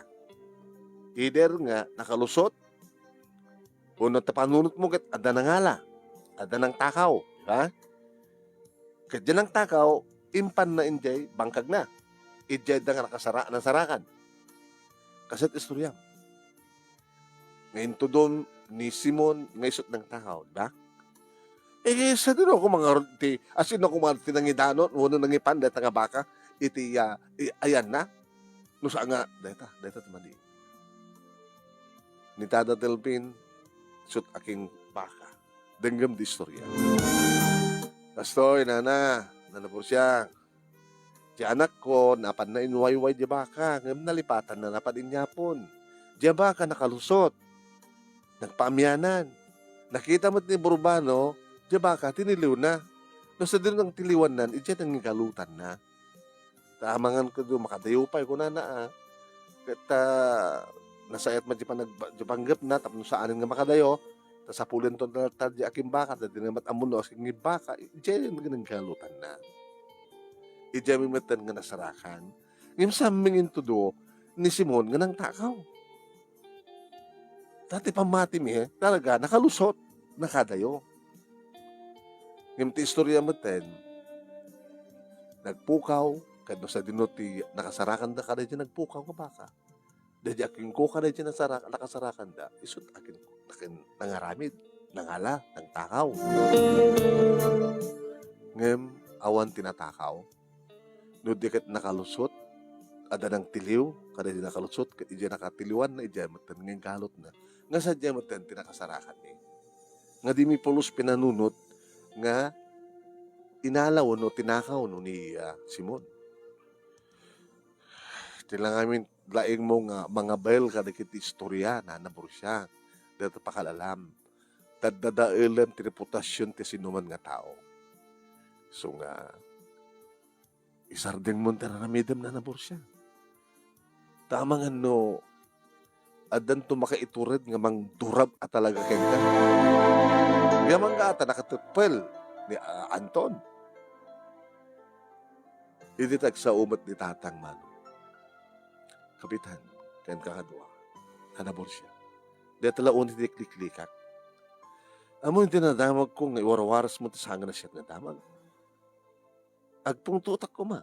Either nga nakalusot, o natapanunot mo ket adda nangala. Adda nang takaw. Ha? Ket dyan ang takaw, impan na injay, bangkag na. Idjay da nga nasarakan. Kaset istorya. Ngayon to doon ni Simon, nga isot ng takaw, diba? Sa doon ako mga ronti, asin ako mga tinangidanon, uno nang ipan, deta nga baka, ayan na. Nusa nga, deta tamali. Ni Tata Delpin, isot aking baka. Denggam di istorya. Kastoy, nanapur siya. Di anak ko, napan na inwayway di baka, ngam nalipatan na napan inyapon. Di baka nakalusot, nagpaamyanan. Nakita mo't ni Burbano, di baka tiniliw na. No sa din ng tiliwan nan, iti nang galutan na. Tamangan ko doon, makadayupay ko na na. Kata, nasayat man di pa nagpanggap na, tapos saan nga makadayo, tas sa pulin to tadya aking baka, dati naman amuno, aking baka, iti nang galutan na. Iti mimatan nga nasarakan. Ngayon sa aming intudo, ni Simon nga nang takaw. Dati pamati mi, talaga, nakalusot, nakadayo. Ngayon ti istorya mo ten, nagpukaw, kano sa dinoti, nakasarakan da kada dyan nagpukaw nga baka. Dadi aking ko kada dyan nakasarakan da, isot akin nangaramid, nangala, nang takaw. Ngayon, awan tinatakaw, no di kat nakalusot, ada ng tiliw, kada dyan nakalusot, dyan nakatiliwan na, dyan matan ngayon galot na. Nga sa dyan matan, tinakasarakan ni. Nga di mi pulos pinanunot, nga inalaw no, tinakaw no ni Simon. Tila ngamin, laing mo nga mga bel kadikit istorya na naburo siya. Dito pakalalam. Tadadailan ti reputasyon ti sinuman nga tao. So nga, isardeng mo na namidam na naburo siya. Tama nga no, adan to makaiturid nga mang durab at talaga kayo ka. Gamang nga ata nakatipel ni Anton. Iditag sa umat ni Tatang Mano. Kapitan, kayan kakadwa, hanabor siya. Dahil talaon hindi kliklikak. Amo yung tinadamag ko nga iwarawaras mo tasanga na siya nga damag. Agpong tutak ko ma.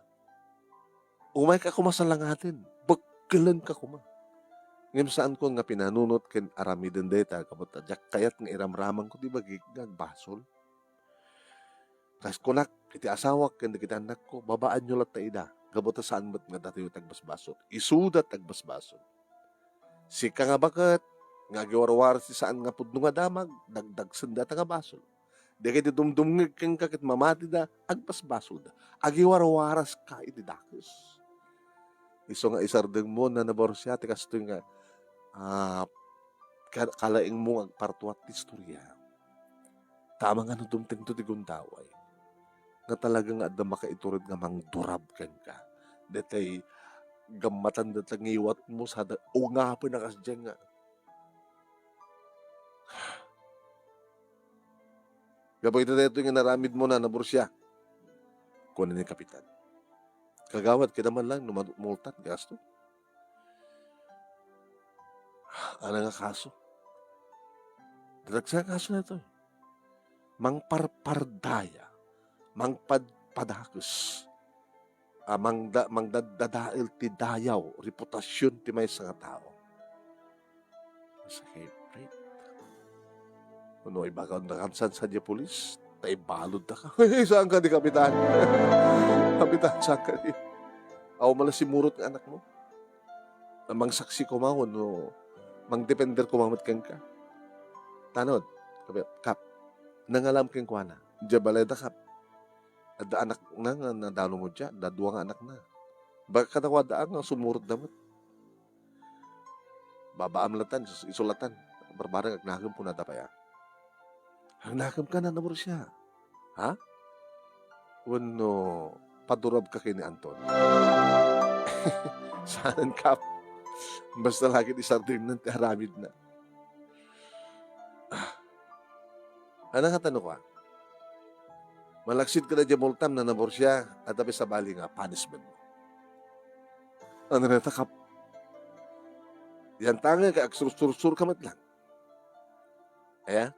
Umay ka kuma sa langatin. Bagkalan ka kuma. Ngayon saan ko nga pinanunot ken aramiden data kapot adyak kayat nga iramramang ko di ba gagbasol. Kas kunak, iti asawak ken kita anak ko, babaan nyo lat ida. Gabota saan ba't nga dati yung tagbasbasol. Isudat tagbasbasol. Sika nga bakit, nga giwarwar si saan nga pudno nga damag, dagdag sanda nga basol. Di kayo dumdumngig kang kakit mamati da, agbasbasol da. Agiwarwaras ka iti dakis. Iso nga isardeng mo na naborsya, tikas ito nga, kalaing mo agpartuat ti istorya. Tama nga no dumteng to ti gundaway. Nga talagang adda makaiturid nga mang durab ken ka. Detay gamatan dat ngiwat mo sa o nga pa nakasdyan nga. Gabay ito yung naramid mo na nabursya. Kunin ni kapitan. Kagawad, kinaman lang, numultan, gasto. Ano nga kaso? Dalagsa kaso na ito. Mangparpardaya, mangpadpadakos, mangdadail ti dayaw, reputasyon ti may sa tao. Masakit, right? Ano, ibagaw na kansan sa diya polis, tayo balod na ka. Saan ka di kapitan? Kapitan, saan ka di? Ako mala si Murot ng anak mo. Mang saksi ko mahon, no, mang depender ko mamat kang ka. Tanod, kap, nangalam kang kwa na. Diya baleda kap. Ada anak na nga nadalo mo dyan, dadua nga anak na. Baka katawadaan nga sumurot damat. Babaam latan, isulatan. Barbarang agnagam po na tapaya. Agnagam ka na namuro siya. Ha? Wano, padurab ka kay ni Anton. Saan kap? Basta lagi di sardin ng haramid na. Ano nga tanong ka? Malaksid ka na dyan multam na nabor siya at tapos sa bali nga, punishment mo. Ano na takap? Yan tanga ka, agsur-sur ka mat lang. Kaya?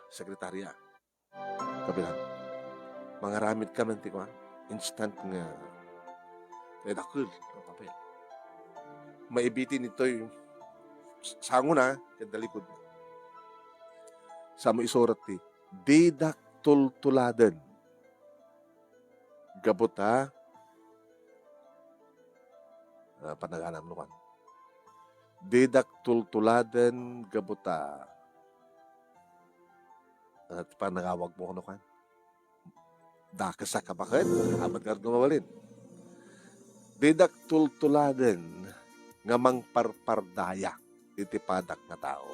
Sekretarya. Kapilan. Mga ramid ka man, tiko, instant nga. Kaya dakil, ang papel. Maibitin ito yung sango na, kadalikod. Sa mo isurat ti, didak tultuladan. Gabuta, panaganam naman. Didak tultuladan, gabuta. At panagawag mo ano kan? Dakasa ka bakit? Amat ka gumabalin. Didak tultuladen nga mangparpardaya iti padak nga tao.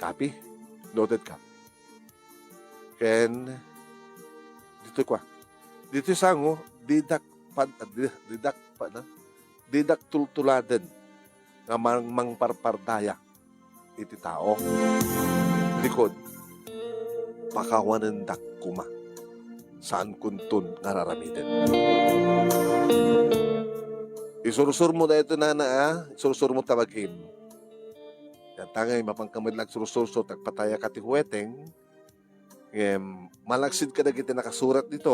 Copy? Noted ka. Ken, dito kwa. Dito sango, didak tultuladen nga mangparpardaya iti tao. Likod, pakawanan dak kuma. Saan kuntun nga raramiden. Isursur mo na ito isursur mo tabagim. Yan tangay mapangkamidlag sursurso tagpataya kati huweteng. Malaksid ka na kita nakasurat dito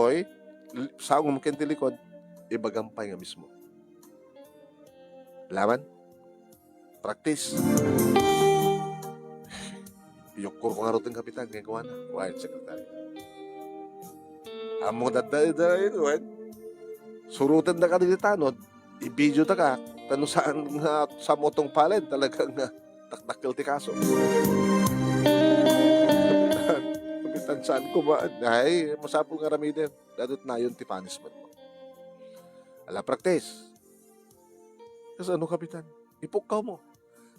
saan mo makinti likod, ibagampay nga mismo. Laman? Practice. Iyukur ko nga rutin kapitan, ngayon kuha na. Wild secretary. Amo dadalay surutan na ka nilitanod, i-video ta ka, tanong saan nga sa motong palad, talagang takdakil ti kaso. Kapitan, saan kumaan? Ay, masapong nga ramiden. Dadot na yun ti punishment mo. Ala, practice. Kasi ano, kapitan? Ipukaw mo.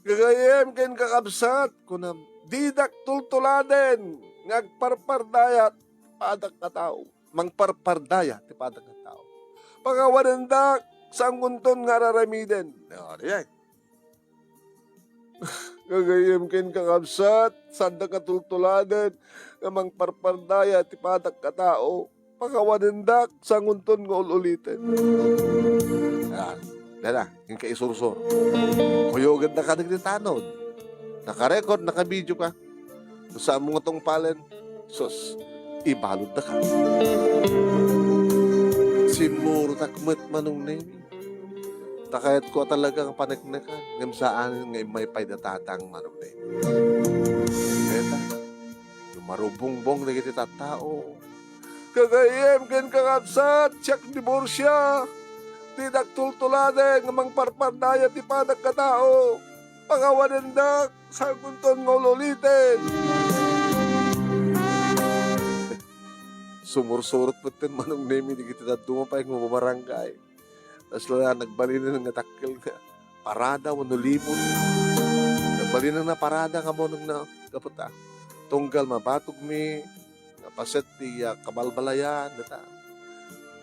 Gagayem ken kakabsat, kunam, didak tultuladen, ngagparpardayat, padak na tao. Mangparpardaya, ti padak na tao. Pangawarandak, sangunton nga raramiden. Ano yan? Gagayem ken kakabsat, sanda katultuladen, nga mangparpardaya, ti padak na tao. Pangawarandak, sangunton nga ululitin. Dala, yung kaisursor. Kuyogan na ka nagtitanod. Nakarecord, nakabidyo ka. Saan mo nga tong palan? Sus, ibalod na ka. Simuro takmat manong nemi. Takayat ko talagang panagnakan. Ngam saan ngay may paydatatang manong nemi. Kaya yung marubong-bong na kita tao. Kagayem ken kakabsat, siyak diborsya. Didak tultulade nga mangparpardaya ti padak ka tao. Pangawadandak sa kunton ngololitin. Sumursurot patin manong nemi di kita dumapay ng mamarangay. Tapos lang nagbalinan ng natakil nga parada o nulimon. Nagbalinan na parada ka mo nung na kaputa. Tunggal mabatog mi napaset ti kabalbalayan.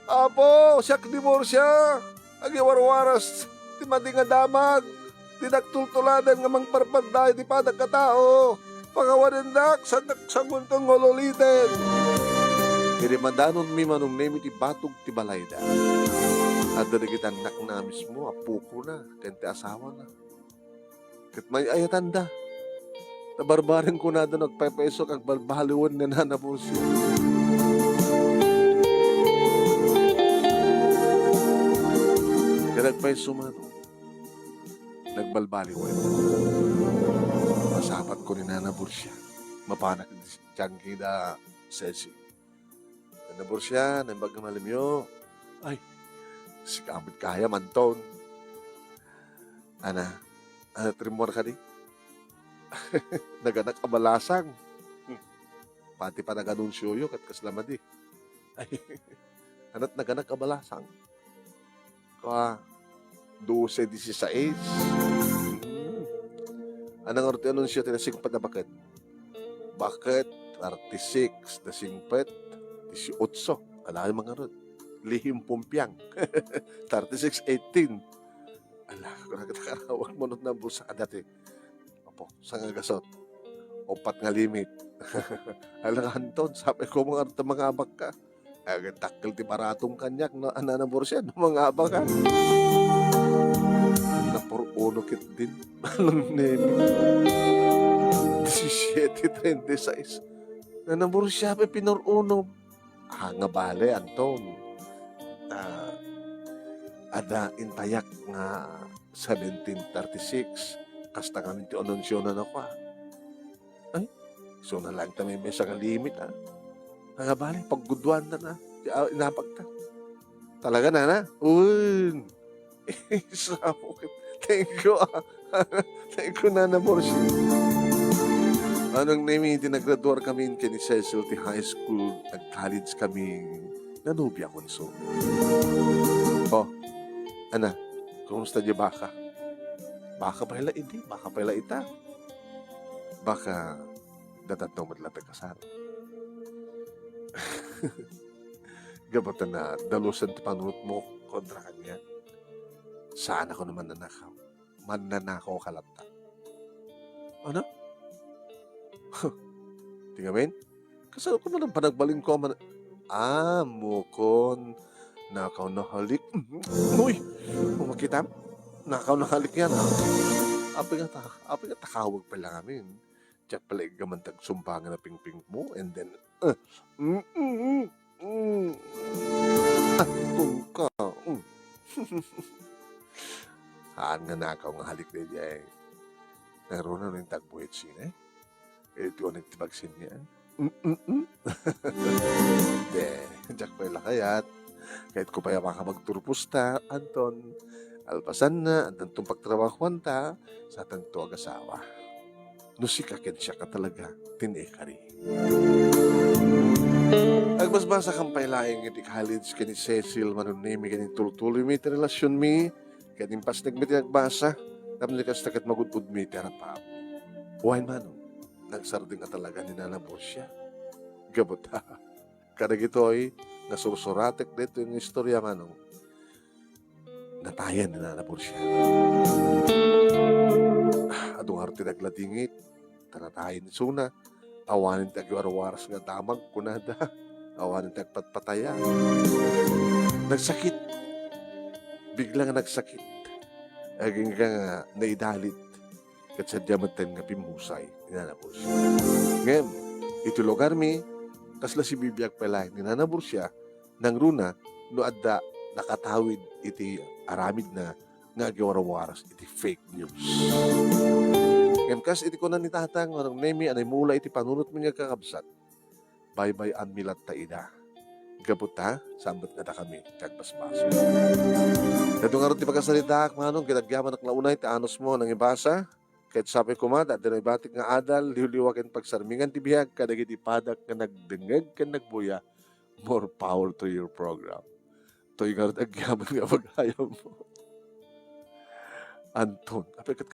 Apo, siyak diborsya. Agiwarwaras ti madi nga damag. Dinagtultuladan nga mangparpanday ti padak ka tao. Pangawadandak sa nguntong ngololitin. Irimandanon mi manong nemi ti batog ti balayda. At kita anak na mismo, apuko na, kente asawa na. Kat may ayatanda. Nabarbarin ko na doon nagpepeso kag balbaliwan na nanabos yun. Kaya nagpeso man, nagbalbaliwan. Masapat ko ni nanabos siya. Mapanak siyang kita sesi. Nanabos siya, nambag na malimyo. Ay, si kamit kaya manton. Ana, trimor ka di? Naganak kabalasang. Pati pa nag-anunsyo yun kat kaslamadi. Ay, anat naganak kabalasang. Ka 12-16. Anang orte anunsyo tinasing pa na bakit? Bakit 36 na singpet 18? Ala mga rod. Lihim pumpiang. 36-18. Ala, kung nagkakarawag mo nun na busa ka dati. Opo, sa nga gasot. Opat nga limit. Ala ka, Anton, sabi ko mga abak ka. Agad takil ti paratong kanyak na ananabor siya, mga abak ka. Napuruno kit din. Anong nemi? 17-36. Nanabor siya, pinuruno. Nga bale, Anton. Ada intayak nga 1736 kasta kami ti anunsyo na ako ay so na lang tayo may isang limit nga bali paggudwan na inapag ta talaga na thank you na borsi Anong name, tinagraduar kami kini Cecil ti high school, nag-college kami, nanubya ko ni so. Oh, ana, kumusta di baka? Baka pala hindi, baka pala ita. Baka datatong madlatag kasar. Gabata na dalusan ti panunot mo kontra kanya. Saan ako naman nanakaw? Mananakaw kalata. Ano? Tingamin? Kasal ko naman panagbaling ko man. Mukon. Nakaw na halik. Uy! Umakita? Nakaw na halik yan, ha? Api nga takawag pala kami. Tiyak pala igamantag sumbangan na pingping mo. And then, mm, mm, mm, mm. Kung ka. Haan nga nakaw nga halik na niya eh. Naroon na rin tagbuhit sina eh. Ito ang nagtibagsin niya. Hindi. Tiyak pala kayat. Kahit ko pa yung makamagturpusta, Anton, alpasan na, antan itong pagtrabahuan ta, sa tanto ag-asawa. No si kakin siya ka talaga, tinekari. Agbasbasa kang pailaing iti college kani Cecil, manunimi kani tuloy-tuloy mi iti relasyon mi, kani pas nagmiti nagbasa, tapos nakastakat magudpud mi iti harapap. Huwain manong, nagsarding ka talaga ni Nanabos siya. Gabot ha. Kada gito'y, nasursuratek dito yung istorya manong, natayan ni Nanabos siya. Adong haro tinagladingit, tanatayin ni Suna, awanin tagwarawaras nga damag kunada, awanin tagpatpataya. Nagsakit, biglang nagsakit, aging ka nga naidalit, kat sadya matan nga pimusay, ninanabos siya. Ngayon, ito lugar mi, kasla si bibiyag pala, ninanabos siya, nang runa, no adda, nakatawid iti aramid na nga agwarawaras, iti fake news. Ngayon, kas iti ko na ni tatang, anong nemi, anay mula iti panunot mo niya kakabsat, bye-bye ang milat taida. Gabot ha, sambat nga da kami, kagbasbaso. Ito nga rin ti pagkasalita, manong, kinagyaman ak launay, ti anos mo, nang ibasa, kahit sabi ko ma, dati na ibatik nga adal, liwliwakin pagsarmingan ti bihag, kadagit ipadak nga nagdengeg, ka nagbuya, more power to your program. Ito yung nga rin agyaman nga mag-ayaw mo. Anton, apay kat